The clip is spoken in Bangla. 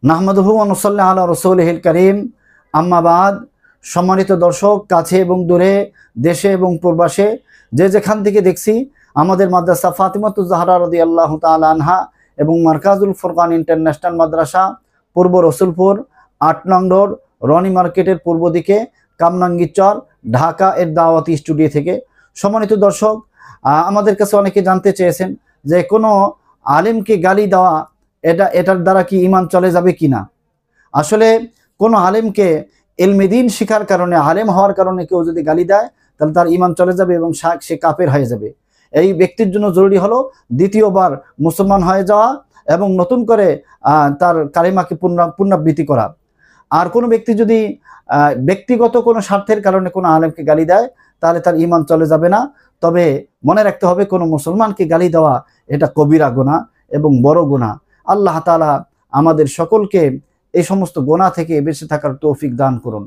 নাহমাদুহু ওয়া নুসাল্লি আলা রাসূলিহিল কারীম, আম্মা বাদ। সম্মানিত দর্শক, কাছে এবং দূরে, দেশে এবং প্রবাসে যে যেখান থেকে দেখছি, আমাদের মাদ্রাসা ফাতিমাতুজ জাহরা রাদিয়াল্লাহু তাআলা আনহা এবং মারকাজুল ফুরকান ইন্টারন্যাশনাল মাদ্রাসা পূর্ব রসুলপুর ৮ নং রোড, রনি মার্কেটের পূর্ব দিকে, কামরাঙ্গীর চর, ঢাকা এর দাওয়াতি স্টুডিও থেকে। সম্মানিত দর্শক, আমাদের কাছে অনেকে জানতে চেয়েছেন যে কোনো আলেমকে গালি দেওয়া এটার দ্বারা কি ঈমান চলে যাবে কিনা। আসলে কোনো আলেমকে ইলমে দ্বীন শিখার কারণে, আলেম হওয়ার কারণে কেউ যদি গালি দেয়, তাহলে তার ঈমান চলে যাবে এবং সে কাফের হয়ে যাবে। এই ব্যক্তির জন্য জরুরি হলো দ্বিতীয়বার মুসলমান হয়ে যাওয়া এবং নতুন করে তার কালিমাকে পুনরাবৃত্তি করা। আর কোনো ব্যক্তি যদি ব্যক্তিগত কোনো স্বার্থের কারণে কোনো আলেমকে গালি দেয়, তাহলে তার ঈমান চলে যাবে না। তবে মনে রাখতে হবে, কোনো মুসলমানকে গালি দেওয়া এটা কবিরা গুনাহ এবং বড় গুনাহ। আল্লাহ তাআলা আমাদের সকলকে এই সমস্ত গুনাহ থেকে বেঁচে থাকার তৌফিক দান করুন।